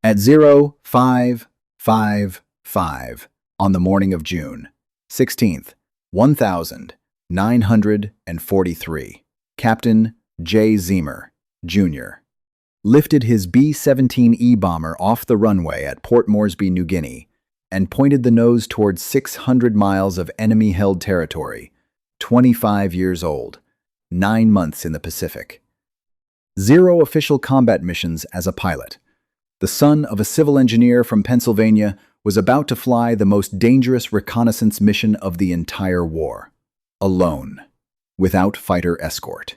At 0555 on the morning of June 16th, 1943, Captain Jay Zeamer, Jr. lifted his B-17E bomber off the runway at Port Moresby, New Guinea, and pointed the nose towards 600 miles of enemy-held territory, 25 years old, 9 months in the Pacific. 0 official combat missions as a pilot. The son of a civil engineer from Pennsylvania was about to fly the most dangerous reconnaissance mission of the entire war, alone, without fighter escort.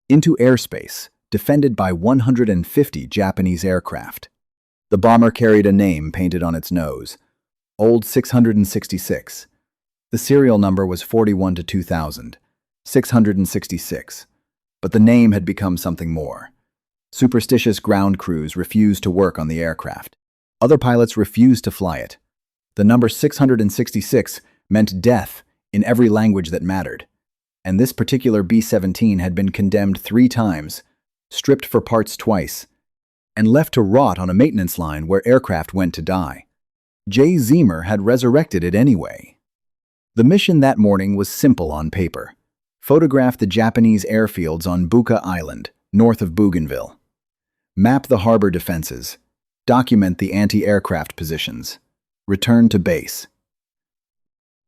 Into airspace, defended by 150 Japanese aircraft. The bomber carried a name painted on its nose, Old 666. The serial number was 41 to 2000, 666, but the name had become something more. Superstitious ground crews refused to work on the aircraft. Other pilots refused to fly it. The number 666 meant death in every language that mattered, and this particular B-17 had been condemned 3 times, stripped for parts twice, and left to rot on a maintenance line where aircraft went to die. Jay Zeamer had resurrected it anyway. The mission that morning was simple on paper. Photograph the Japanese airfields on Buka Island, north of Bougainville. Map the harbor defenses. Document the anti-aircraft positions. Return to base.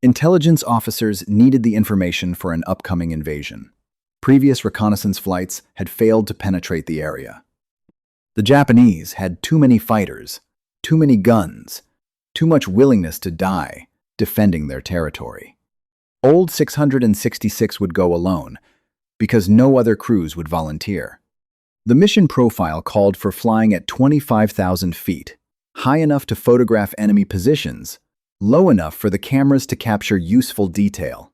Intelligence officers needed the information for an upcoming invasion. Previous reconnaissance flights had failed to penetrate the area. The Japanese had too many fighters, too many guns, too much willingness to die defending their territory. Old 666 would go alone because no other crews would volunteer. The mission profile called for flying at 25,000 feet, high enough to photograph enemy positions, low enough for the cameras to capture useful detail.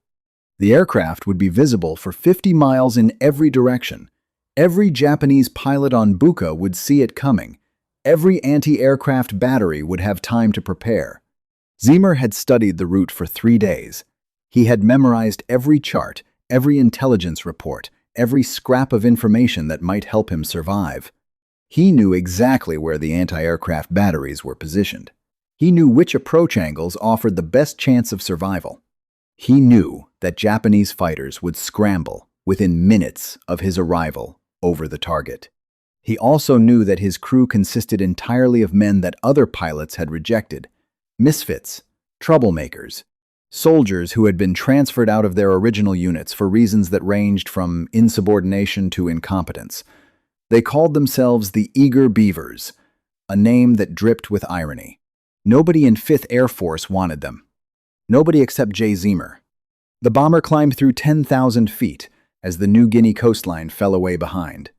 The aircraft would be visible for 50 miles in every direction. Every Japanese pilot on Buka would see it coming. Every anti-aircraft battery would have time to prepare. Zeamer had studied the route for 3 days. He had memorized every chart, every intelligence report, every scrap of information that might help him survive. He knew exactly where the anti-aircraft batteries were positioned. He knew which approach angles offered the best chance of survival. He knew that Japanese fighters would scramble within minutes of his arrival over the target. He also knew that his crew consisted entirely of men that other pilots had rejected. Misfits, troublemakers, soldiers who had been transferred out of their original units for reasons that ranged from insubordination to incompetence. They called themselves the Eager Beavers, a name that dripped with irony. Nobody in 5th Air Force wanted them. Nobody except Jay Zeamer. The bomber climbed through 10,000 feet as the New Guinea coastline fell away behind.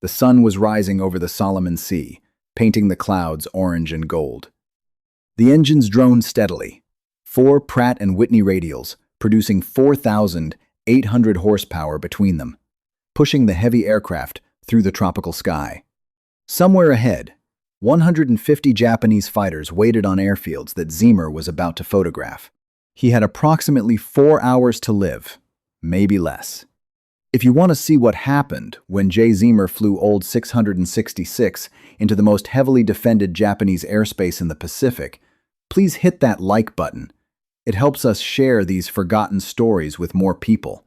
The sun was rising over the Solomon Sea, painting the clouds orange and gold. The engines droned steadily, 4 Pratt & Whitney radials, producing 4,800 horsepower between them, pushing the heavy aircraft through the tropical sky. Somewhere ahead, 150 Japanese fighters waited on airfields that Zeamer was about to photograph. He had approximately 4 hours to live, maybe less. If you want to see what happened when Jay Zeamer flew Old 666 into the most heavily defended Japanese airspace in the Pacific, please hit that like button. It helps us share these forgotten stories with more people.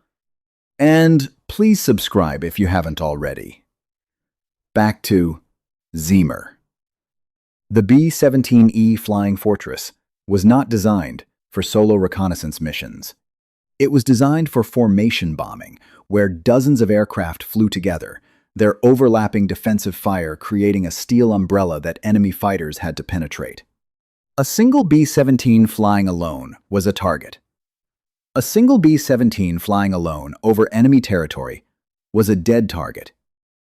And please subscribe if you haven't already. Back to Zeamer. The B-17E Flying Fortress was not designed for solo reconnaissance missions. It was designed for formation bombing, where dozens of aircraft flew together, their overlapping defensive fire creating a steel umbrella that enemy fighters had to penetrate. A single B-17 flying alone was a target. A single B-17 flying alone over enemy territory was a dead target.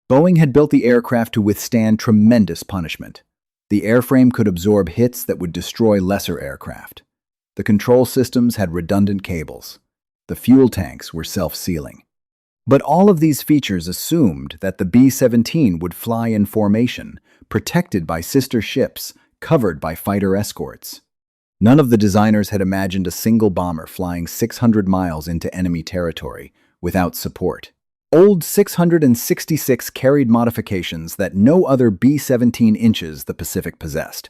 Boeing had built the aircraft to withstand tremendous punishment. The airframe could absorb hits that would destroy lesser aircraft. The control systems had redundant cables. The fuel tanks were self-sealing. But all of these features assumed that the B-17 would fly in formation, protected by sister ships, covered by fighter escorts. None of the designers had imagined a single bomber flying 600 miles into enemy territory without support. Old 666 carried modifications that no other B-17 inches the Pacific possessed.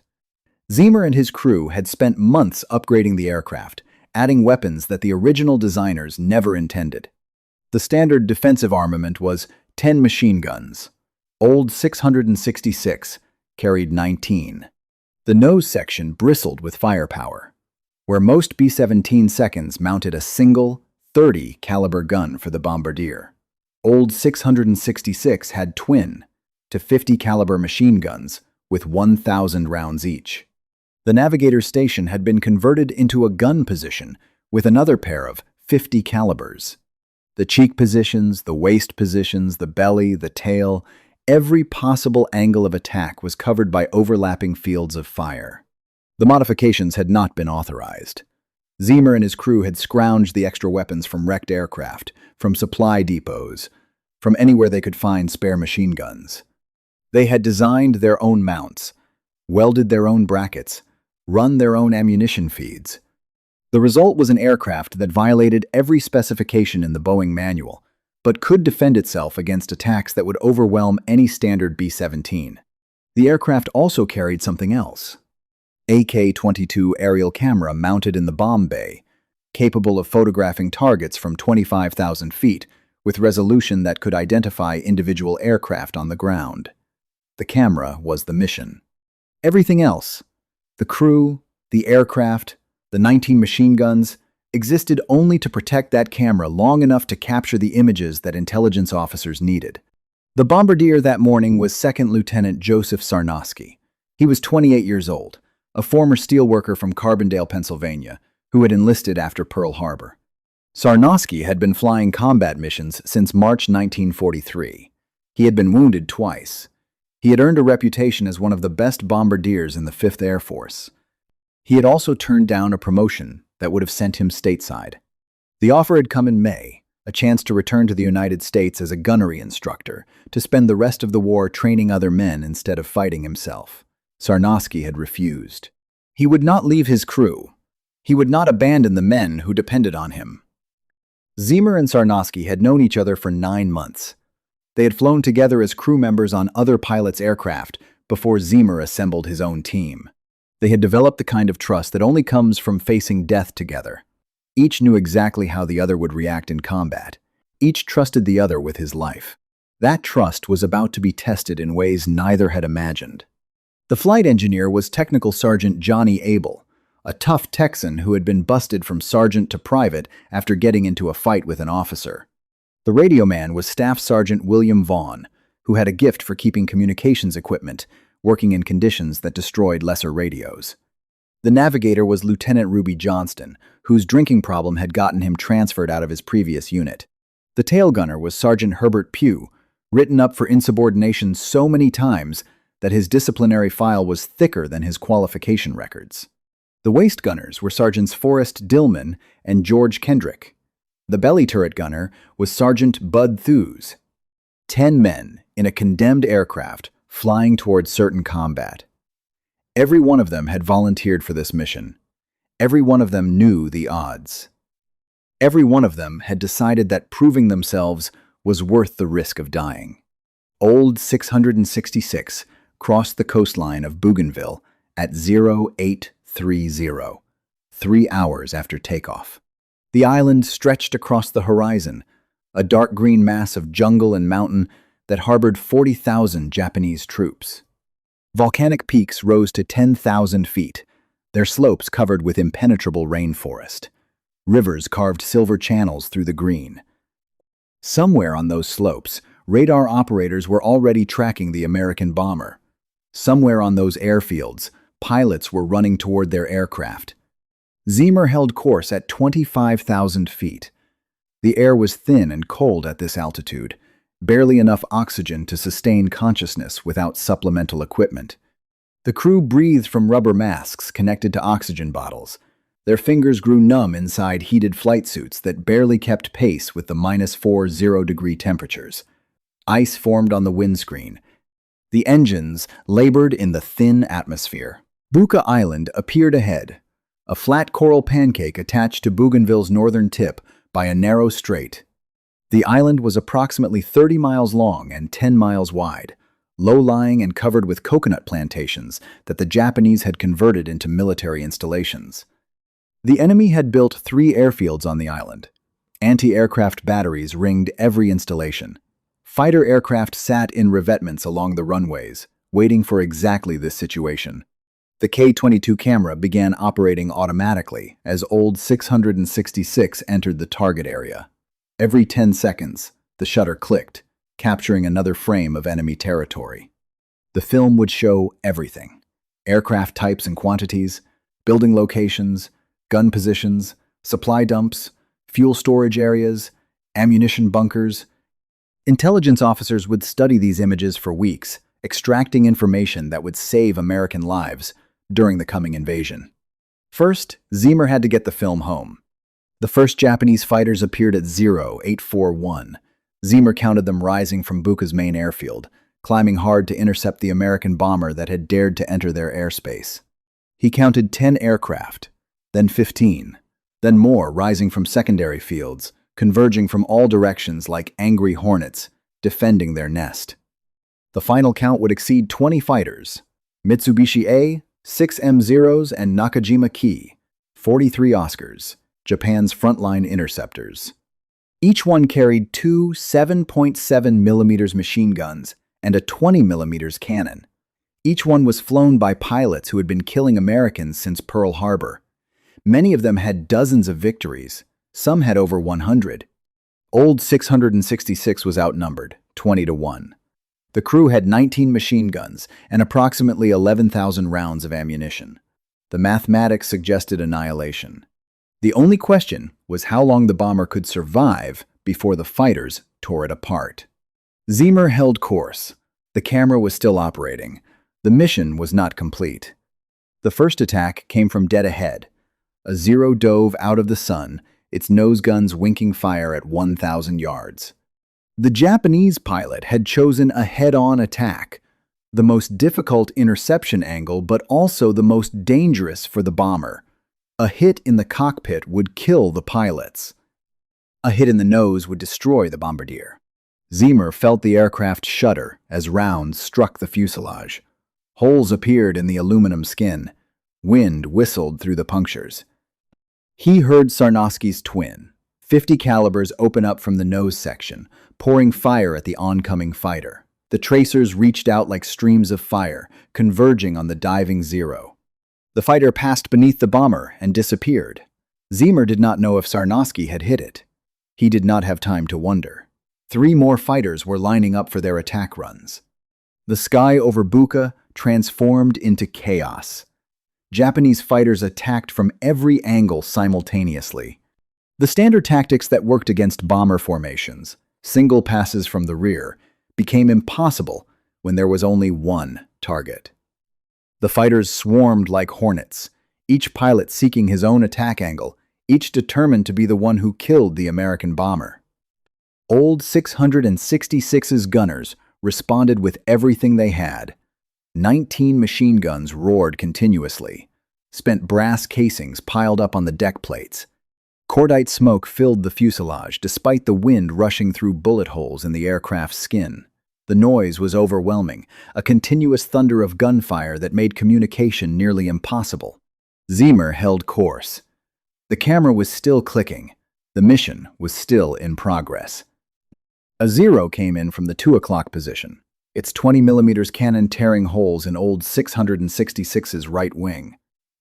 Zeamer and his crew had spent months upgrading the aircraft, adding weapons that the original designers never intended. The standard defensive armament was 10 machine guns. Old 666 carried 19. The nose section bristled with firepower, where most B-17 seconds mounted a single 30 caliber gun for the bombardier. Old 666 had twin to 50 caliber machine guns with 1,000 rounds each. The navigator's station had been converted into a gun position with another pair of 50 calibers. The cheek positions, the waist positions, the belly, the tail, every possible angle of attack was covered by overlapping fields of fire. The modifications had not been authorized. Zeamer and his crew had scrounged the extra weapons from wrecked aircraft, from supply depots, from anywhere they could find spare machine guns. They had designed their own mounts, welded their own brackets, run their own ammunition feeds. The result was an aircraft that violated every specification in the Boeing manual, but could defend itself against attacks that would overwhelm any standard B-17. The aircraft also carried something else. AK-22 aerial camera mounted in the bomb bay, capable of photographing targets from 25,000 feet with resolution that could identify individual aircraft on the ground. The camera was the mission. Everything else, the crew, the aircraft, the 19 machine guns, existed only to protect that camera long enough to capture the images that intelligence officers needed. The bombardier that morning was Second Lieutenant Joseph Sarnoski. He was 28 years old, a former steelworker from Carbondale, Pennsylvania, who had enlisted after Pearl Harbor. Sarnoski had been flying combat missions since March 1943. He had been wounded twice. He had earned a reputation as one of the best bombardiers in the 5th Air Force. He had also turned down a promotion that would have sent him stateside. The offer had come in May, a chance to return to the United States as a gunnery instructor, to spend the rest of the war training other men instead of fighting himself. Sarnoski had refused. He would not leave his crew. He would not abandon the men who depended on him. Zeamer and Sarnoski had known each other for 9 months. They had flown together as crew members on other pilots' aircraft before Zeamer assembled his own team. They had developed the kind of trust that only comes from facing death together. Each knew exactly how the other would react in combat. Each trusted the other with his life. That trust was about to be tested in ways neither had imagined. The flight engineer was Technical Sergeant Johnny Abel, a tough Texan who had been busted from sergeant to private after getting into a fight with an officer. The radio man was Staff Sergeant William Vaughn, who had a gift for keeping communications equipment, working in conditions that destroyed lesser radios. The navigator was Lieutenant Ruby Johnston, whose drinking problem had gotten him transferred out of his previous unit. The tail gunner was Sergeant Herbert Pugh, written up for insubordination so many times that his disciplinary file was thicker than his qualification records. The waist gunners were Sergeants Forrest Dillman and George Kendrick. The belly turret gunner was Sergeant Bud Thews. 10 men in a condemned aircraft flying towards certain combat. Every one of them had volunteered for this mission. Every one of them knew the odds. Every one of them had decided that proving themselves was worth the risk of dying. Old 666 crossed the coastline of Bougainville at 0830, 3 hours after takeoff. The island stretched across the horizon, a dark green mass of jungle and mountain that harbored 40,000 Japanese troops. Volcanic peaks rose to 10,000 feet, their slopes covered with impenetrable rainforest. Rivers carved silver channels through the green. Somewhere on those slopes, radar operators were already tracking the American bomber. Somewhere on those airfields, pilots were running toward their aircraft. Zeamer held course at 25,000 feet. The air was thin and cold at this altitude, barely enough oxygen to sustain consciousness without supplemental equipment. The crew breathed from rubber masks connected to oxygen bottles. Their fingers grew numb inside heated flight suits that barely kept pace with the -40 temperatures. Ice formed on the windscreen. The engines labored in the thin atmosphere. Buka Island appeared ahead, a flat coral pancake attached to Bougainville's northern tip by a narrow strait. The island was approximately 30 miles long and 10 miles wide, low-lying and covered with coconut plantations that the Japanese had converted into military installations. The enemy had built 3 airfields on the island. Anti-aircraft batteries ringed every installation. Fighter aircraft sat in revetments along the runways, waiting for exactly this situation. The K-22 camera began operating automatically as Old 666 entered the target area. Every 10 seconds, the shutter clicked, capturing another frame of enemy territory. The film would show everything: aircraft types and quantities, building locations, gun positions, supply dumps, fuel storage areas, ammunition bunkers. Intelligence officers would study these images for weeks, extracting information that would save American lives during the coming invasion. First, Zeamer had to get the film home. The first Japanese fighters appeared at 0841. Zeamer counted them rising from Buka's main airfield, climbing hard to intercept the American bomber that had dared to enter their airspace. He counted 10 aircraft, then 15, then more rising from secondary fields, converging from all directions like angry hornets, defending their nest. The final count would exceed 20 fighters: Mitsubishi A, 6 M0s, and Nakajima Ki, 43 Oscars, Japan's frontline interceptors. Each one carried 2 7.7mm machine guns and a 20mm cannon. Each one was flown by pilots who had been killing Americans since Pearl Harbor. Many of them had dozens of victories. Some had over 100. Old 666 was outnumbered, 20-1. The crew had 19 machine guns and approximately 11,000 rounds of ammunition. The mathematics suggested annihilation. The only question was how long the bomber could survive before the fighters tore it apart. Zeamer held course. The camera was still operating. The mission was not complete. The first attack came from dead ahead. A Zero dove out of the sun, its nose guns winking fire at 1,000 yards. The Japanese pilot had chosen a head-on attack, the most difficult interception angle but also the most dangerous for the bomber. A hit in the cockpit would kill the pilots. A hit in the nose would destroy the bombardier. Zeamer felt the aircraft shudder as rounds struck the fuselage. Holes appeared in the aluminum skin. Wind whistled through the punctures. He heard Sarnoski's twin, 50 calibers, open up from the nose section, pouring fire at the oncoming fighter. The tracers reached out like streams of fire, converging on the diving Zero. The fighter passed beneath the bomber and disappeared. Zeamer did not know if Sarnoski had hit it. He did not have time to wonder. 3 more fighters were lining up for their attack runs. The sky over Buka transformed into chaos. Japanese fighters attacked from every angle simultaneously. The standard tactics that worked against bomber formations, single passes from the rear, became impossible when there was only one target. The fighters swarmed like hornets, each pilot seeking his own attack angle, each determined to be the one who killed the American bomber. Old 666's gunners responded with everything they had. 19 machine guns roared continuously. Spent brass casings piled up on the deck plates. Cordite smoke filled the fuselage despite the wind rushing through bullet holes in the aircraft's skin. The noise was overwhelming, a continuous thunder of gunfire that made communication nearly impossible. Zeamer held course. The camera was still clicking. The mission was still in progress. A Zero came in from the 2 o'clock position, its 20mm cannon tearing holes in Old 666's right wing.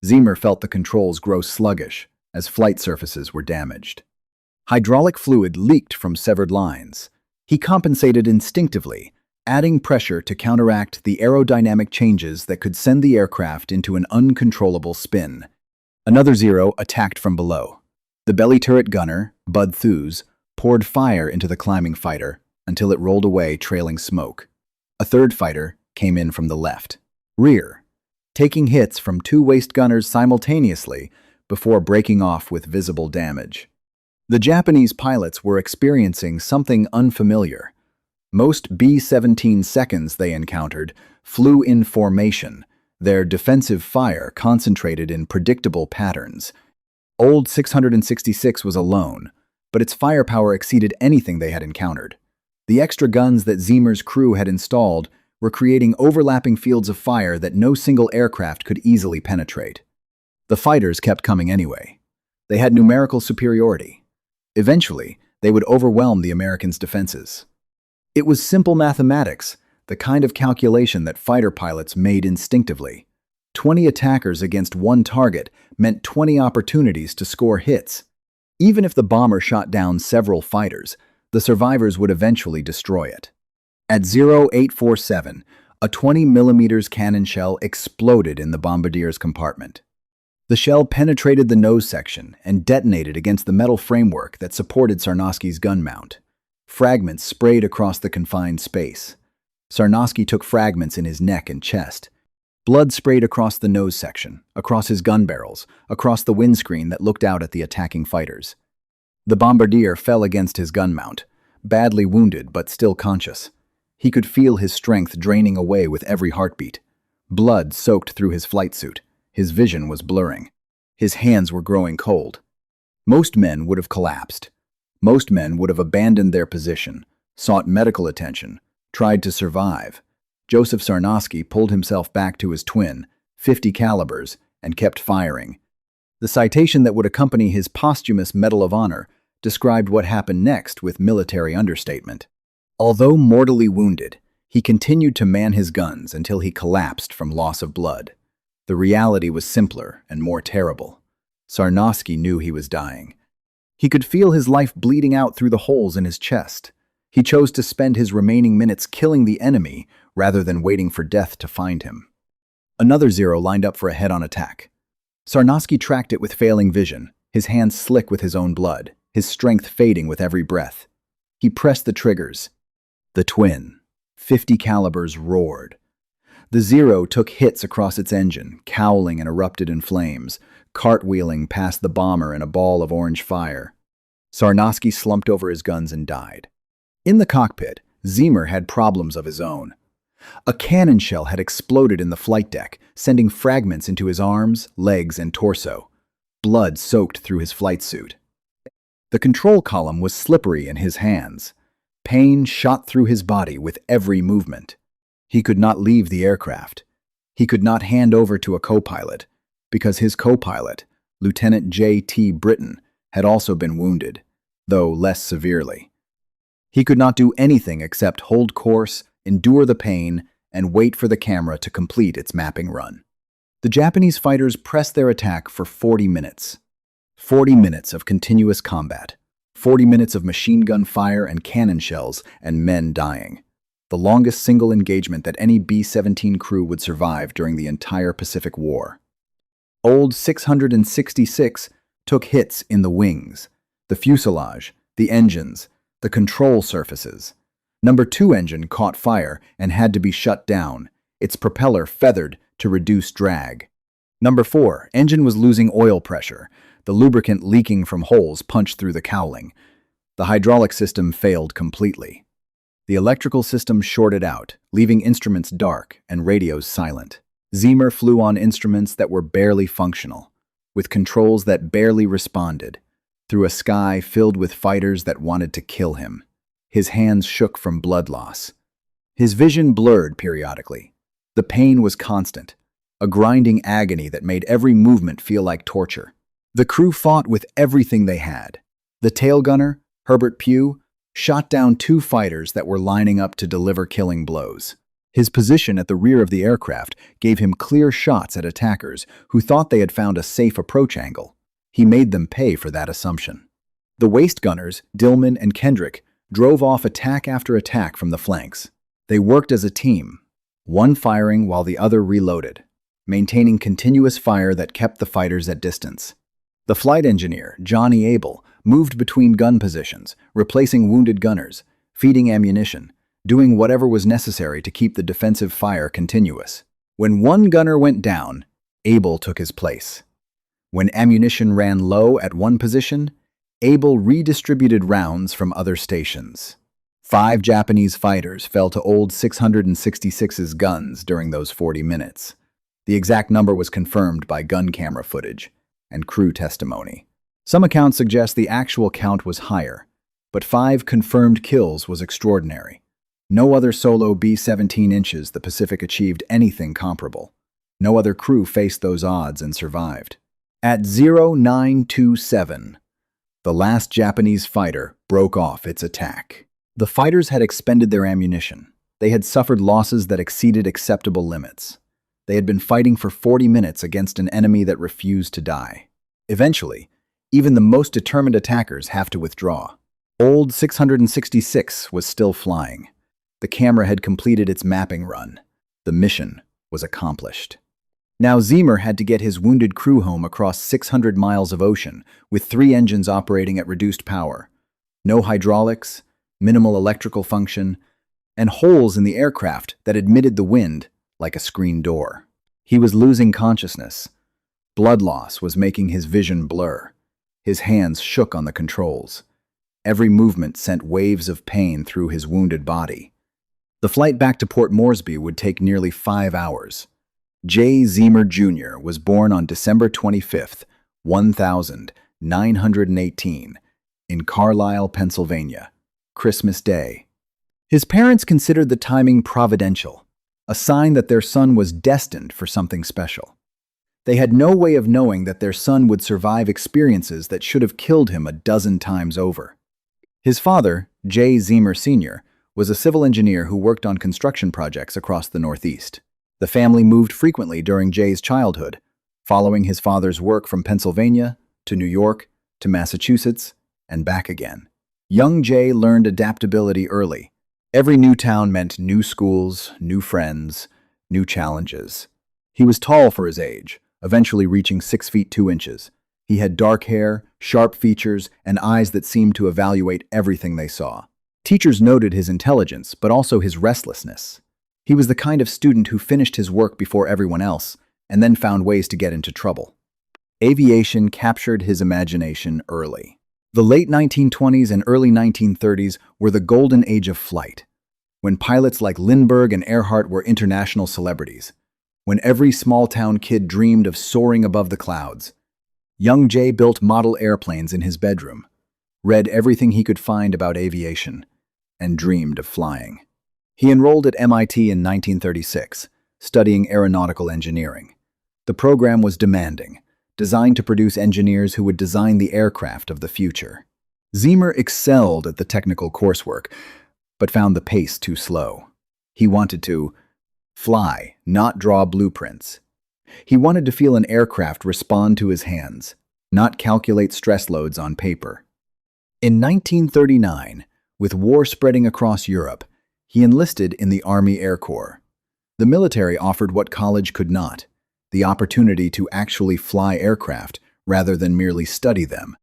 Zeamer felt the controls grow sluggish as flight surfaces were damaged. Hydraulic fluid leaked from severed lines. He compensated instinctively, adding pressure to counteract the aerodynamic changes that could send the aircraft into an uncontrollable spin. Another Zero attacked from below. The belly turret gunner, Bud Thews, poured fire into the climbing fighter until it rolled away trailing smoke. A third fighter came in from the left, rear, taking hits from 2 waist gunners simultaneously before breaking off with visible damage. The Japanese pilots were experiencing something unfamiliar. Most B-17 seconds they encountered flew in formation, their defensive fire concentrated in predictable patterns. Old 666 was alone, but its firepower exceeded anything they had encountered. The extra guns that Zeamer's crew had installed were creating overlapping fields of fire that no single aircraft could easily penetrate. The fighters kept coming anyway. They had numerical superiority. Eventually, they would overwhelm the Americans' defenses. It was simple mathematics, the kind of calculation that fighter pilots made instinctively. 20 attackers against one target meant 20 opportunities to score hits. Even if the bomber shot down several fighters, the survivors would eventually destroy it. At 0847, a 20mm cannon shell exploded in the bombardier's compartment. The shell penetrated the nose section and detonated against the metal framework that supported Sarnoski's gun mount. Fragments sprayed across the confined space. Sarnoski took fragments in his neck and chest. Blood sprayed across the nose section, across his gun barrels, across the windscreen that looked out at the attacking fighters. The bombardier fell against his gun mount, badly wounded but still conscious. He could feel his strength draining away with every heartbeat. Blood soaked through his flight suit. His vision was blurring. His hands were growing cold. Most men would have collapsed. Most men would have abandoned their position, sought medical attention, tried to survive. Joseph Sarnoski pulled himself back to his twin, 50 calibers, and kept firing. The citation that would accompany his posthumous Medal of Honor described what happened next with military understatement. Although mortally wounded, he continued to man his guns until he collapsed from loss of blood. The reality was simpler and more terrible. Sarnoski knew he was dying. He could feel his life bleeding out through the holes in his chest. He chose to spend his remaining minutes killing the enemy rather than waiting for death to find him. Another Zero lined up for a head-on attack. Sarnoski tracked it with failing vision, his hands slick with his own blood, his strength fading with every breath. He pressed the triggers. The twin, 50 calibers, roared. The Zero took hits across its engine, cowling and erupted in flames, cartwheeling past the bomber in a ball of orange fire. Sarnoski slumped over his guns and died. In the cockpit, Zeamer had problems of his own. A cannon shell had exploded in the flight deck, sending fragments into his arms, legs, and torso. Blood soaked through his flight suit. The control column was slippery in his hands. Pain shot through his body with every movement. He could not leave the aircraft. He could not hand over to a co-pilot, because his co-pilot, Lieutenant J.T. Britton, had also been wounded, though less severely. He could not do anything except hold course, endure the pain, and wait for the camera to complete its mapping run. The Japanese fighters pressed their attack for 40 minutes. 40 minutes of continuous combat. 40 minutes of machine gun fire and cannon shells and men dying. The longest single engagement that any B-17 crew would survive during the entire Pacific War. Old 666 took hits in the wings, the fuselage, the engines, the control surfaces. Number 2 engine caught fire and had to be shut down, its propeller feathered to reduce drag. Number 4 engine was losing oil pressure, the lubricant leaking from holes punched through the cowling. The hydraulic system failed completely. The electrical system shorted out, leaving instruments dark and radios silent. Zeamer flew on instruments that were barely functional, with controls that barely responded, through a sky filled with fighters that wanted to kill him. His hands shook from blood loss. His vision blurred periodically. The pain was constant, a grinding agony that made every movement feel like torture. The crew fought with everything they had. The tail gunner, Herbert Pugh, shot down 2 fighters that were lining up to deliver killing blows. His position at the rear of the aircraft gave him clear shots at attackers who thought they had found a safe approach angle. He made them pay for that assumption. The waist gunners, Dillman and Kendrick, drove off attack after attack from the flanks. They worked as a team, one firing while the other reloaded, maintaining continuous fire that kept the fighters at distance. The flight engineer, Johnny Abel, moved between gun positions, replacing wounded gunners, feeding ammunition, doing whatever was necessary to keep the defensive fire continuous. When one gunner went down, Abel took his place. When ammunition ran low at one position, Abel redistributed rounds from other stations. 5 Japanese fighters fell to old 666's guns during those 40 minutes. The exact number was confirmed by gun camera footage and crew testimony. Some accounts suggest the actual count was higher, but 5 confirmed kills was extraordinary. No other solo B-17 inches the Pacific achieved anything comparable. No other crew faced those odds and survived. At 0927, the last Japanese fighter broke off its attack. The fighters had expended their ammunition. They had suffered losses that exceeded acceptable limits. They had been fighting for 40 minutes against an enemy that refused to die. Eventually, even the most determined attackers have to withdraw. Old 666 was still flying. The camera had completed its mapping run. The mission was accomplished. Now Zeamer had to get his wounded crew home across 600 miles of ocean, with 3 engines operating at reduced power. No hydraulics, minimal electrical function, and holes in the aircraft that admitted the wind like a screen door. He was losing consciousness. Blood loss was making his vision blur. His hands shook on the controls. Every movement sent waves of pain through his wounded body. The flight back to Port Moresby would take nearly 5 hours. Jay Zeamer Jr. was born on December 25, 1918, in Carlisle, Pennsylvania, Christmas Day. His parents considered the timing providential, a sign that their son was destined for something special. They had no way of knowing that their son would survive experiences that should have killed him a dozen times over. His father, Jay Zeamer Sr., was a civil engineer who worked on construction projects across the Northeast. The family moved frequently during Jay's childhood, following his father's work from Pennsylvania to New York to Massachusetts and back again. Young Jay learned adaptability early. Every new town meant new schools, new friends, new challenges. He was tall for his age, eventually reaching 6 feet 2 inches. He had dark hair, sharp features, and eyes that seemed to evaluate everything they saw. Teachers noted his intelligence, but also his restlessness. He was the kind of student who finished his work before everyone else, and then found ways to get into trouble. Aviation captured his imagination early. The late 1920s and early 1930s were the golden age of flight, when pilots like Lindbergh and Earhart were international celebrities, when every small-town kid dreamed of soaring above the clouds. Young Jay built model airplanes in his bedroom, read everything he could find about aviation, and dreamed of flying. He enrolled at MIT in 1936, studying aeronautical engineering. The program was demanding, designed to produce engineers who would design the aircraft of the future. Zeamer excelled at the technical coursework, but found the pace too slow. He wanted to fly, not draw blueprints. He wanted to feel an aircraft respond to his hands, not calculate stress loads on paper. In 1939, with war spreading across Europe, he enlisted in the Army Air Corps. The military offered what college could not, the opportunity to actually fly aircraft rather than merely study them.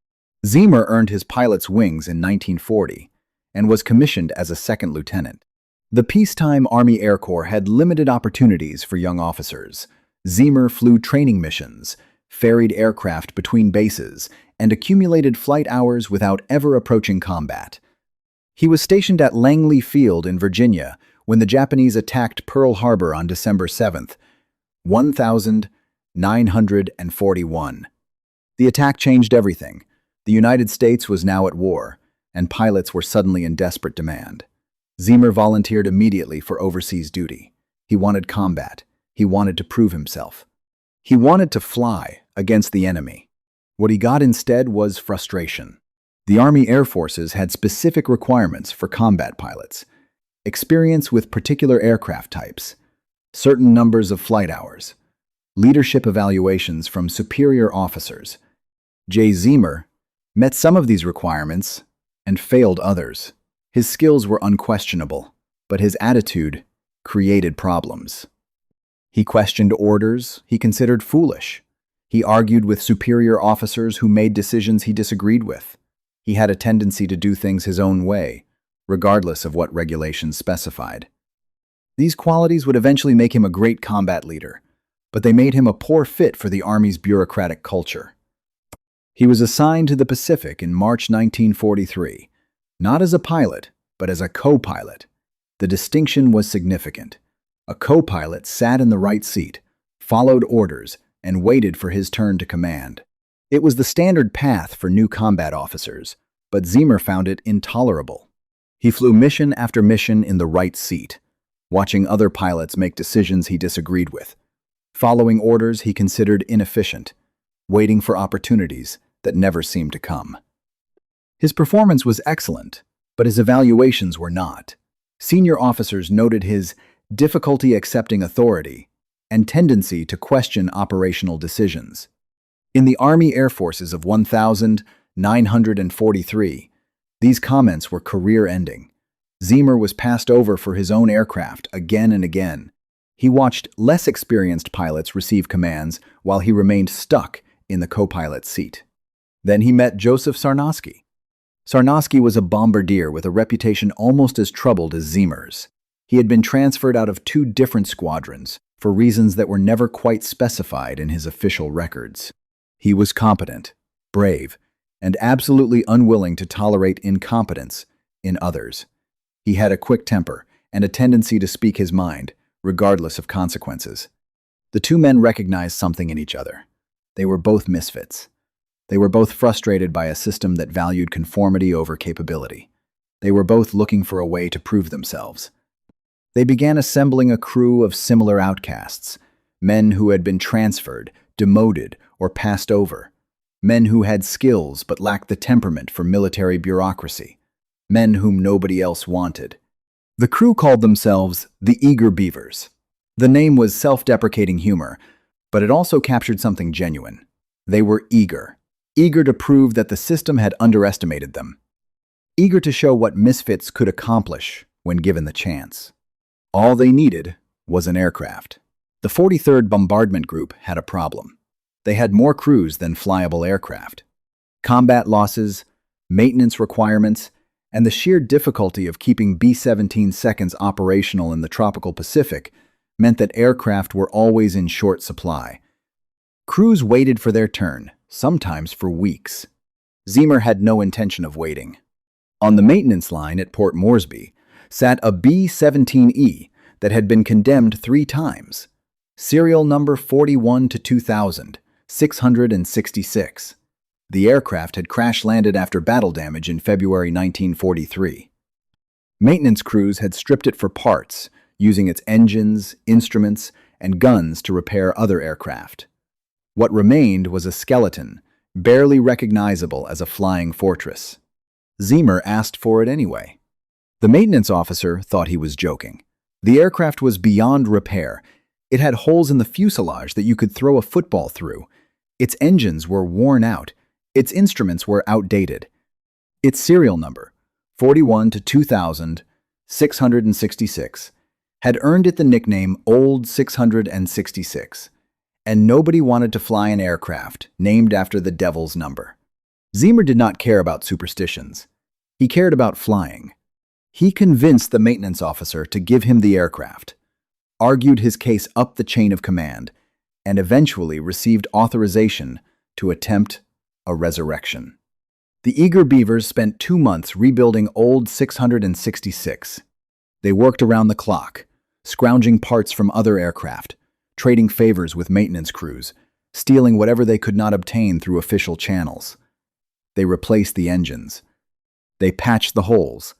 Zeamer earned his pilot's wings in 1940 and was commissioned as a second lieutenant. The peacetime Army Air Corps had limited opportunities for young officers. Zeamer flew training missions, ferried aircraft between bases, and accumulated flight hours without ever approaching combat. He was stationed at Langley Field in Virginia when the Japanese attacked Pearl Harbor on December 7, 1941. The attack changed everything. The United States was now at war, and pilots were suddenly in desperate demand. Zeamer volunteered immediately for overseas duty. He wanted combat. He wanted to prove himself. He wanted to fly against the enemy. What he got instead was frustration. The Army Air Forces had specific requirements for combat pilots: experience with particular aircraft types, certain numbers of flight hours, leadership evaluations from superior officers. Jay Zeamer met some of these requirements and failed others. His skills were unquestionable, but his attitude created problems. He questioned orders he considered foolish. He argued with superior officers who made decisions he disagreed with. He had a tendency to do things his own way, regardless of what regulations specified. These qualities would eventually make him a great combat leader, but they made him a poor fit for the Army's bureaucratic culture. He was assigned to the Pacific in March 1943, not as a pilot, but as a co-pilot. The distinction was significant. A co-pilot sat in the right seat, followed orders, and waited for his turn to command. It was the standard path for new combat officers, but Zeamer found it intolerable. He flew mission after mission in the right seat, watching other pilots make decisions he disagreed with, following orders he considered inefficient, waiting for opportunities that never seemed to come. His performance was excellent, but his evaluations were not. Senior officers noted his difficulty accepting authority and tendency to question operational decisions. In the Army Air Forces of 1943, these comments were career-ending. Zeamer was passed over for his own aircraft again and again. He watched less experienced pilots receive commands while he remained stuck in the co-pilot seat. Then he met Joseph Sarnoski. Sarnoski was a bombardier with a reputation almost as troubled as Zeamer's. He had been transferred out of 2 different squadrons for reasons that were never quite specified in his official records. He was competent, brave, and absolutely unwilling to tolerate incompetence in others. He had a quick temper and a tendency to speak his mind, regardless of consequences. The 2 men recognized something in each other. They were both misfits. They were both frustrated by a system that valued conformity over capability. They were both looking for a way to prove themselves. They began assembling a crew of similar outcasts, men who had been transferred, demoted, or passed over, men who had skills but lacked the temperament for military bureaucracy, men whom nobody else wanted. The crew called themselves the Eager Beavers. The name was self-deprecating humor, but it also captured something genuine. They were eager to prove that the system had underestimated them, eager to show what Misfits could accomplish when given the chance. All they needed was an aircraft. The 43rd Bombardment Group had a problem. They had more crews than flyable aircraft. Combat losses, maintenance requirements, and the sheer difficulty of keeping B-17 seconds operational in the tropical Pacific meant that aircraft were always in short supply. Crews waited for their turn, sometimes for weeks. Zeamer had no intention of waiting. On the maintenance line at Port Moresby sat a B-17E that had been condemned 3 times. Serial number 41-2000-666. The aircraft had crash-landed after battle damage in February 1943. Maintenance crews had stripped it for parts, using its engines, instruments, and guns to repair other aircraft. What remained was a skeleton, barely recognizable as a flying fortress. Zeamer asked for it anyway. The maintenance officer thought he was joking. The aircraft was beyond repair. It had holes in the fuselage that you could throw a football through. Its engines were worn out. Its instruments were outdated. Its serial number, 41-2000-666, had earned it the nickname Old 666, and nobody wanted to fly an aircraft named after the devil's number. Zeamer did not care about superstitions. He cared about flying. He convinced the maintenance officer to give him the aircraft, argued his case up the chain of command, and eventually received authorization to attempt a resurrection. The Eager Beavers spent 2 months rebuilding Old 666. They worked around the clock, scrounging parts from other aircraft, trading favors with maintenance crews, stealing whatever they could not obtain through official channels. They replaced the engines. They patched the holes.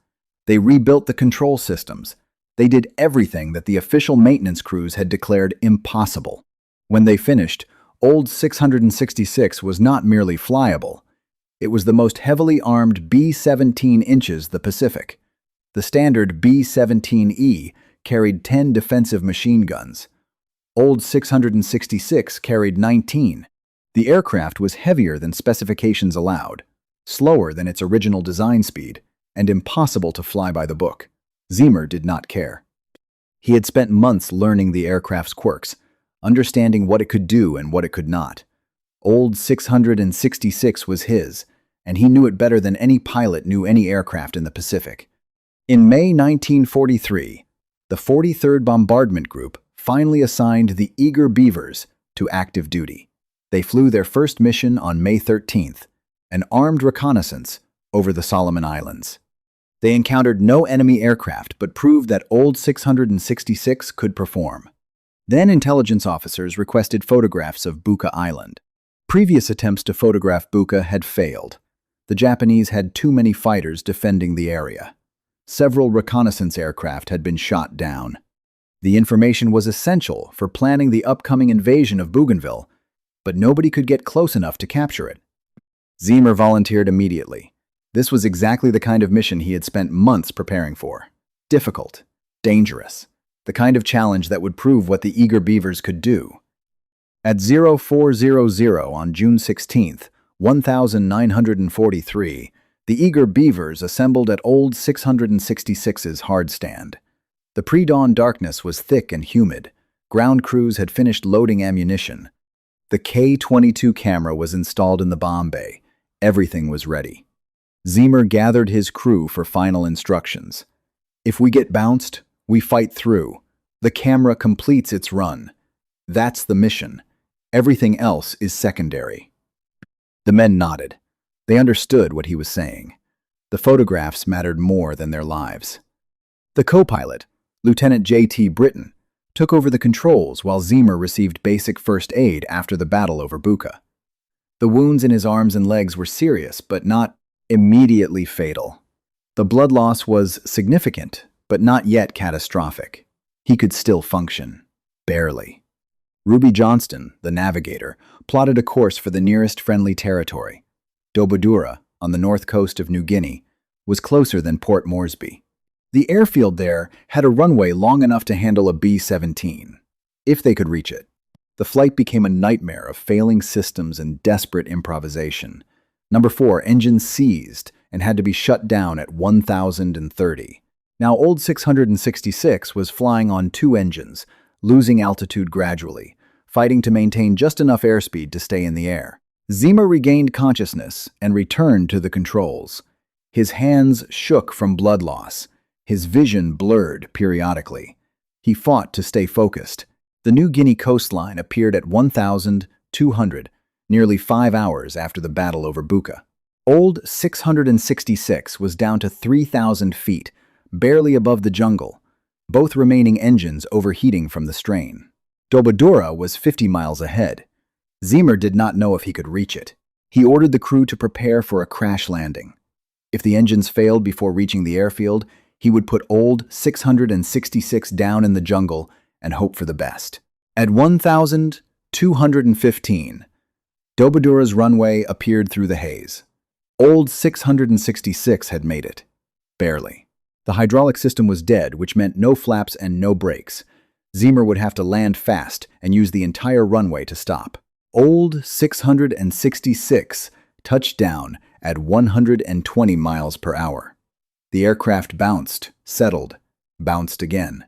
They rebuilt the control systems. They did everything that the official maintenance crews had declared impossible. When they finished, Old 666 was not merely flyable. It was the most heavily armed B-17 inches the Pacific. The standard B-17E carried 10 defensive machine guns. Old 666 carried 19. The aircraft was heavier than specifications allowed, slower than its original design speed, and impossible to fly by the book. Zeamer did not care. He had spent months learning the aircraft's quirks, understanding what it could do and what it could not. Old 666 was his, and he knew it better than any pilot knew any aircraft in the Pacific. In May 1943, the 43rd Bombardment Group finally assigned the Eager Beavers to active duty. They flew their first mission on May 13th, an armed reconnaissance over the Solomon Islands. They encountered no enemy aircraft but proved that Old 666 could perform. Then intelligence officers requested photographs of Buka Island. Previous attempts to photograph Buka had failed. The Japanese had too many fighters defending the area. Several reconnaissance aircraft had been shot down. The information was essential for planning the upcoming invasion of Bougainville, but nobody could get close enough to capture it. Zeamer volunteered immediately. This was exactly the kind of mission he had spent months preparing for. Difficult, dangerous, the kind of challenge that would prove what the Eager Beavers could do. At 0400 on June 16, 1943, the Eager Beavers assembled at Old 666's hard stand. The pre-dawn darkness was thick and humid. Ground crews had finished loading ammunition. The K-22 camera was installed in the bomb bay. Everything was ready. Zeamer gathered his crew for final instructions. If we get bounced, we fight through. The camera completes its run. That's the mission. Everything else is secondary. The men nodded. They understood what he was saying. The photographs mattered more than their lives. The co-pilot, Lieutenant J.T. Britton, took over the controls while Zeamer received basic first aid after the battle over Buka. The wounds in his arms and legs were serious, but not immediately fatal. The blood loss was significant, but not yet catastrophic. He could still function. Barely. Ruby Johnston, the navigator, plotted a course for the nearest friendly territory. Dobodura, on the north coast of New Guinea, was closer than Port Moresby. The airfield there had a runway long enough to handle a B-17, if they could reach it. The flight became a nightmare of failing systems and desperate improvisation. Number 4, engines seized and had to be shut down at 1,030. Now Old 666 was flying on 2 engines, losing altitude gradually, fighting to maintain just enough airspeed to stay in the air. Zeamer regained consciousness and returned to the controls. His hands shook from blood loss. His vision blurred periodically. He fought to stay focused. The New Guinea coastline appeared at 1,200, nearly 5 hours after the battle over Buka. Old 666 was down to 3,000 feet, barely above the jungle, both remaining engines overheating from the strain. Dobodura was 50 miles ahead. Zeamer did not know if he could reach it. He ordered the crew to prepare for a crash landing. If the engines failed before reaching the airfield, he would put Old 666 down in the jungle and hope for the best. At 1,215, Dobodura's runway appeared through the haze. Old 666 had made it. Barely. The hydraulic system was dead, which meant no flaps and no brakes. Zeamer would have to land fast and use the entire runway to stop. Old 666 touched down at 120 miles per hour. The aircraft bounced, settled, bounced again.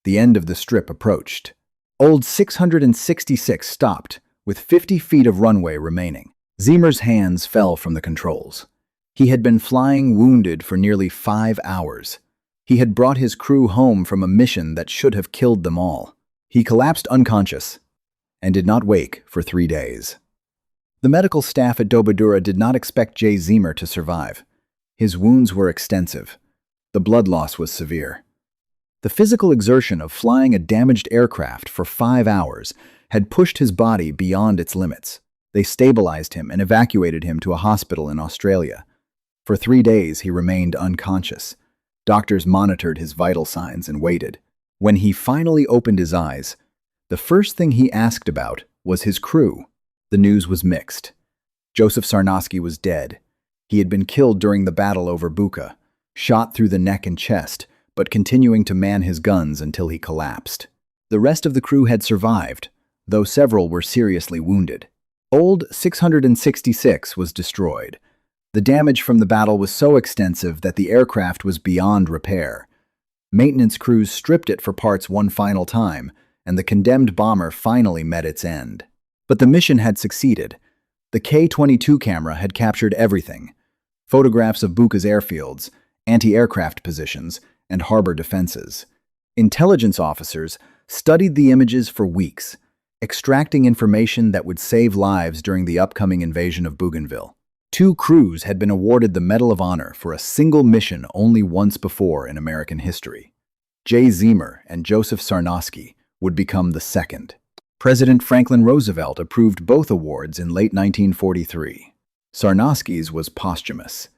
The end of the strip approached. Old 666 stopped, with 50 feet of runway remaining. Zeamer's hands fell from the controls. He had been flying wounded for nearly 5 hours. He had brought his crew home from a mission that should have killed them all. He collapsed unconscious and did not wake for 3 days. The medical staff at Dobodura did not expect Jay Zeamer to survive. His wounds were extensive. The blood loss was severe. The physical exertion of flying a damaged aircraft for 5 hours had pushed his body beyond its limits. They stabilized him and evacuated him to a hospital in Australia. For 3 days, he remained unconscious. Doctors monitored his vital signs and waited. When he finally opened his eyes, the first thing he asked about was his crew. The news was mixed. Joseph Sarnoski was dead. He had been killed during the battle over Buka, shot through the neck and chest, but continuing to man his guns until he collapsed. The rest of the crew had survived, though several were seriously wounded. Old 666 was destroyed. The damage from the battle was so extensive that the aircraft was beyond repair. Maintenance crews stripped it for parts one final time, and the condemned bomber finally met its end. But the mission had succeeded. The K-22 camera had captured everything: photographs of Buka's airfields, anti-aircraft positions, and harbor defenses. Intelligence officers studied the images for weeks, extracting information that would save lives during the upcoming invasion of Bougainville. 2 crews had been awarded the Medal of Honor for a single mission only once before in American history. Jay Zeamer and Joseph Sarnoski would become the second. President Franklin Roosevelt approved both awards in late 1943. Sarnoski's was posthumous.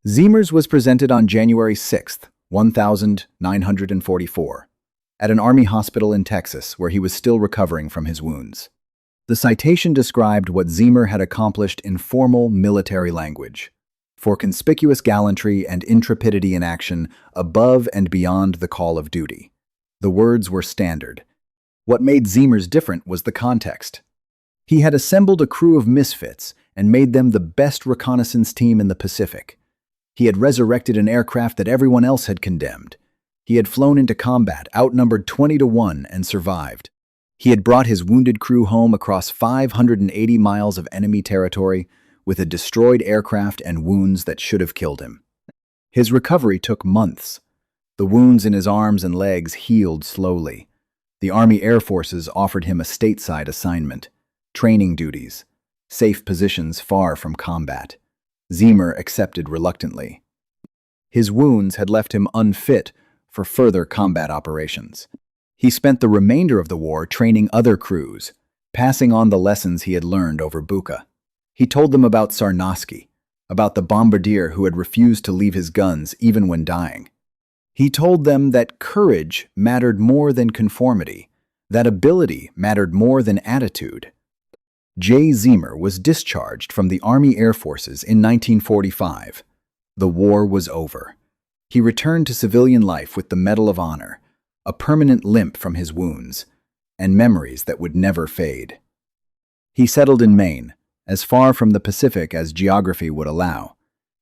Zeamer's was presented on January 6, 1944, at an Army hospital in Texas where he was still recovering from his wounds. The citation described what Zeamer had accomplished in formal military language. For conspicuous gallantry and intrepidity in action above and beyond the call of duty. The words were standard. What made Zeamer's different was the context. He had assembled a crew of misfits and made them the best reconnaissance team in the Pacific. He had resurrected an aircraft that everyone else had condemned. He had flown into combat, outnumbered 20-1, and survived. He had brought his wounded crew home across 580 miles of enemy territory with a destroyed aircraft and wounds that should have killed him. His recovery took months. The wounds in his arms and legs healed slowly. The Army Air Forces offered him a stateside assignment, training duties, safe positions far from combat. Zeamer accepted reluctantly. His wounds had left him unfit for further combat operations. He spent the remainder of the war training other crews, passing on the lessons he had learned over Buka. He told them about Sarnoski, about the bombardier who had refused to leave his guns even when dying. He told them that courage mattered more than conformity, that ability mattered more than attitude. Jay Zeamer was discharged from the Army Air Forces in 1945. The war was over. He returned to civilian life with the Medal of Honor, a permanent limp from his wounds, and memories that would never fade. He settled in Maine, as far from the Pacific as geography would allow.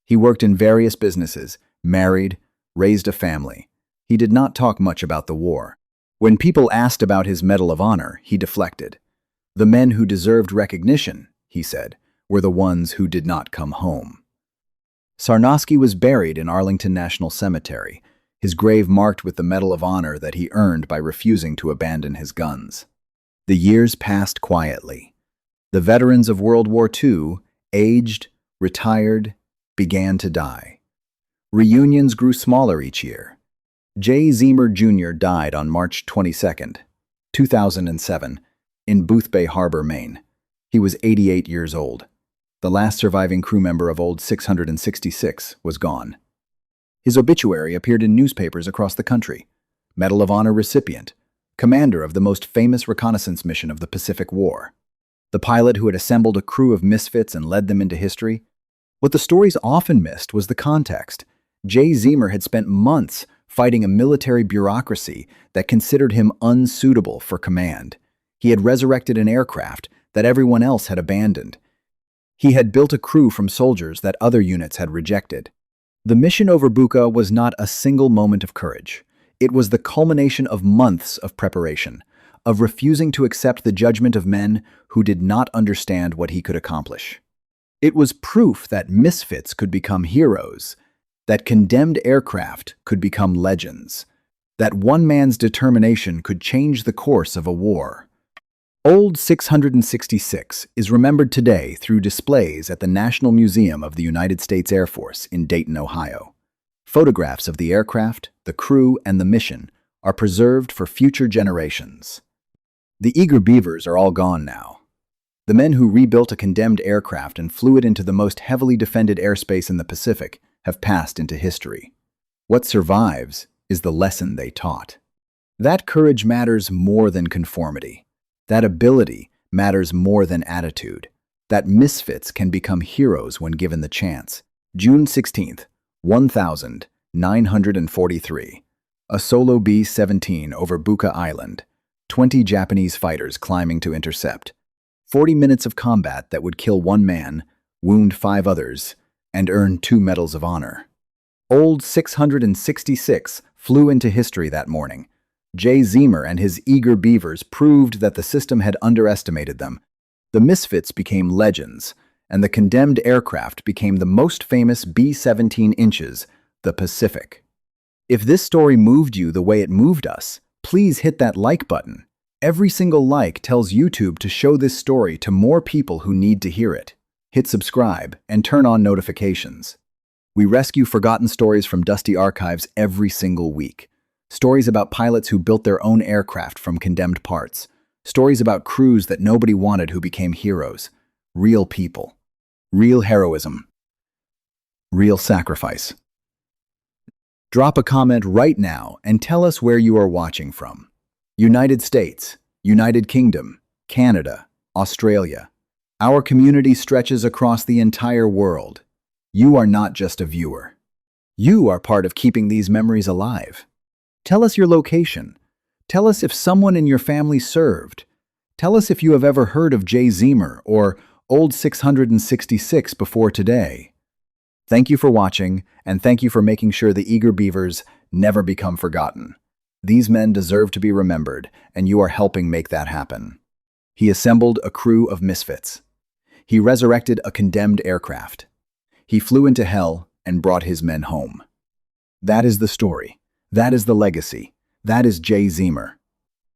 He worked in various businesses, married, raised a family. He did not talk much about the war. When people asked about his Medal of Honor, he deflected. The men who deserved recognition, he said, were the ones who did not come home. Sarnoski was buried in Arlington National Cemetery, his grave marked with the Medal of Honor that he earned by refusing to abandon his guns. The years passed quietly. The veterans of World War II, aged, retired, began to die. Reunions grew smaller each year. Jay Zeamer Jr. died on March 22, 2007, in Boothbay Harbor, Maine. He was 88 years old. The last surviving crew member of Old 666 was gone. His obituary appeared in newspapers across the country. Medal of Honor recipient, commander of the most famous reconnaissance mission of the Pacific War. The pilot who had assembled a crew of misfits and led them into history. What the stories often missed was the context. Jay Zeamer had spent months fighting a military bureaucracy that considered him unsuitable for command. He had resurrected an aircraft that everyone else had abandoned. He had built a crew from soldiers that other units had rejected. The mission over Buka was not a single moment of courage. It was the culmination of months of preparation, of refusing to accept the judgment of men who did not understand what he could accomplish. It was proof that misfits could become heroes, that condemned aircraft could become legends, that one man's determination could change the course of a war. Old 666 is remembered today through displays at the National Museum of the United States Air Force in Dayton, Ohio. Photographs of the aircraft, the crew, and the mission are preserved for future generations. The Eager Beavers are all gone now. The men who rebuilt a condemned aircraft and flew it into the most heavily defended airspace in the Pacific have passed into history. What survives is the lesson they taught. That courage matters more than conformity. That ability matters more than attitude. That misfits can become heroes when given the chance. June 16th, 1943. A solo B-17 over Buka Island. 20 Japanese fighters climbing to intercept. 40 minutes of combat that would kill one man, wound 5 others, and earn 2 medals of honor. Old 666 flew into history that morning. Jay Zeamer and his Eager Beavers proved that the system had underestimated them. The misfits became legends, and the condemned aircraft became the most famous B-17 inches, the Pacific. If this story moved you the way it moved us, please hit that like button. Every single like tells YouTube to show this story to more people who need to hear it. Hit subscribe and turn on notifications. We rescue forgotten stories from dusty archives every single week. Stories about pilots who built their own aircraft from condemned parts. Stories about crews that nobody wanted who became heroes. Real people. Real heroism. Real sacrifice. Drop a comment right now and tell us where you are watching from. United States, United Kingdom, Canada, Australia. Our community stretches across the entire world. You are not just a viewer. You are part of keeping these memories alive. Tell us your location. Tell us if someone in your family served. Tell us if you have ever heard of Jay Zeamer or Old 666 before today. Thank you for watching, and thank you for making sure the Eager Beavers never become forgotten. These men deserve to be remembered, and you are helping make that happen. He assembled a crew of misfits. He resurrected a condemned aircraft. He flew into hell and brought his men home. That is the story. That is the legacy. That is Jay Zeamer.